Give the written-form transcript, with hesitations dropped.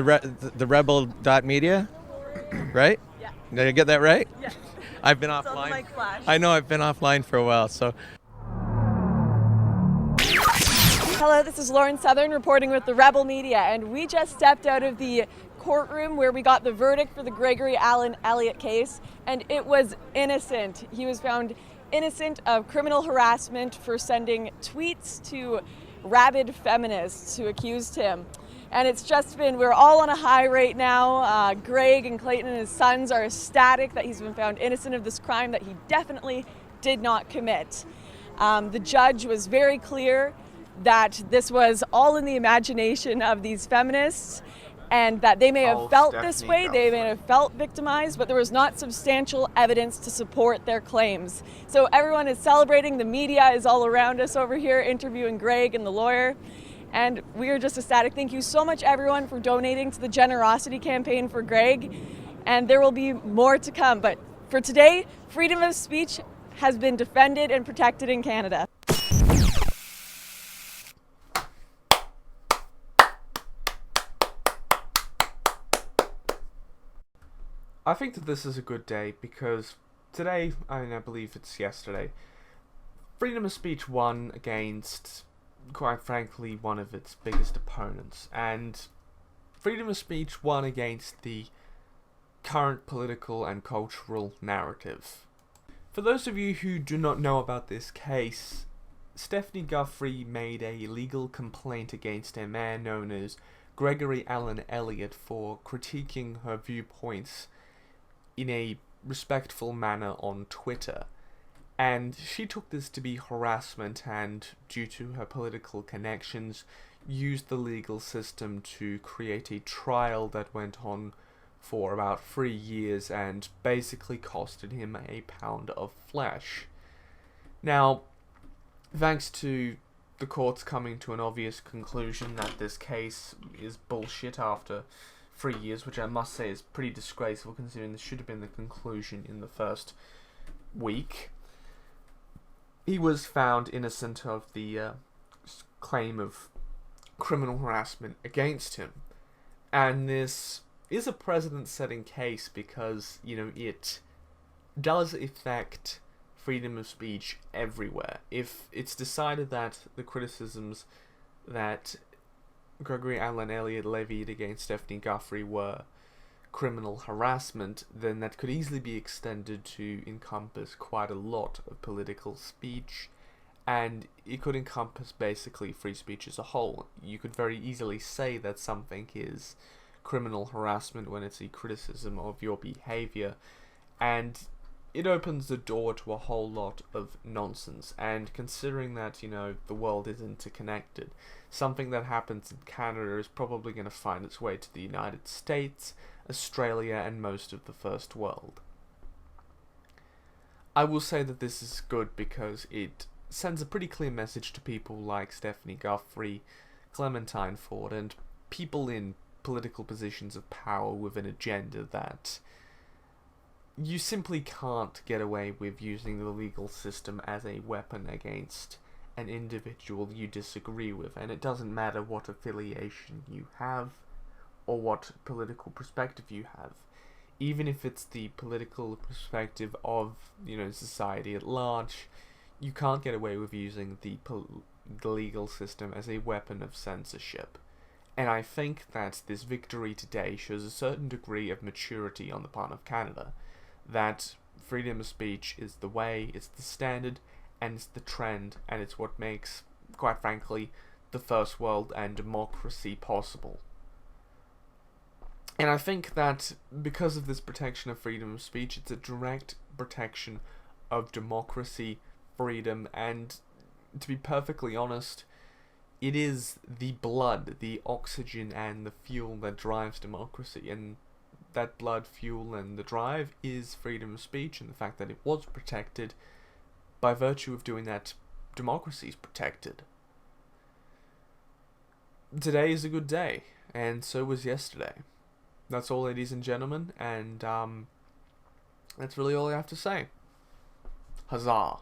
The rebel.media, right? Yeah. Did I get that right? Yeah. I've been It's on the offline. mic flash. I know I've been offline for a while, so. Hello, this is Lauren Southern reporting with the Rebel Media, and we just stepped out of the courtroom where we got the verdict for the Gregory Allen Elliott case, and it was innocent. He was found innocent of criminal harassment for sending tweets to rabid feminists who accused him. And it's just been, we're all on a high right now. Greg and Clayton and his sons are ecstatic that he's been found innocent of this crime that he definitely did not commit. The judge was very clear that this was all in the imagination of these feminists and that they may have felt this way, they may have felt victimized, but there was not substantial evidence to support their claims. So everyone is celebrating, the media is all around us over here interviewing Greg and the lawyer, and we are just ecstatic. Thank you so much everyone for donating to the generosity campaign for Greg, and there will be more to come. But for today, freedom of speech has been defended and protected in Canada. I think that this is a good day because today, I believe it's yesterday, freedom of speech won against, quite frankly, one of its biggest opponents. And freedom of speech won against the current political and cultural narrative. For those of you who do not know about this case, Stephanie Guthrie made a legal complaint against a man known as Gregory Allen Elliott for critiquing her viewpoints in a respectful manner on Twitter. And she took this to be harassment and, due to her political connections, used the legal system to create a trial that went on for about 3 years and basically costed him a pound of flesh. Now, thanks to the courts coming to an obvious conclusion that this case is bullshit after 3 years, which I must say is pretty disgraceful considering this should have been the conclusion in the first week, he was found innocent of the claim of criminal harassment against him. And this is a precedent-setting case because, it does affect freedom of speech everywhere. If it's decided that the criticisms that Gregory Allen Elliott levied against Stephanie Guthrie were criminal harassment, then that could easily be extended to encompass quite a lot of political speech, and it could encompass basically free speech as a whole. You could very easily say that something is criminal harassment when it's a criticism of your behavior, and it opens the door to a whole lot of nonsense. And considering that, the world is interconnected, something that happens in Canada is probably going to find its way to the United States, Australia, and most of the first world. I will say that this is good because it sends a pretty clear message to people like Stephanie Guthrie, Clementine Ford, and people in political positions of power with an agenda that you simply can't get away with using the legal system as a weapon against an individual you disagree with. And it doesn't matter what affiliation you have or what political perspective you have. Even if it's the political perspective of, society at large, you can't get away with using the legal system as a weapon of censorship. And I think that this victory today shows a certain degree of maturity on the part of Canada, that freedom of speech is the way, it's the standard, and it's the trend, and it's what makes, quite frankly, the first world and democracy possible. And I think that because of this protection of freedom of speech, it's a direct protection of democracy, freedom, and to be perfectly honest, it is the blood, the oxygen, and the fuel that drives democracy. And that blood, fuel, and the drive is freedom of speech, and the fact that it was protected, by virtue of doing that, democracy is protected. Today is a good day, and so was yesterday. That's all, ladies and gentlemen, and that's really all I have to say. Huzzah.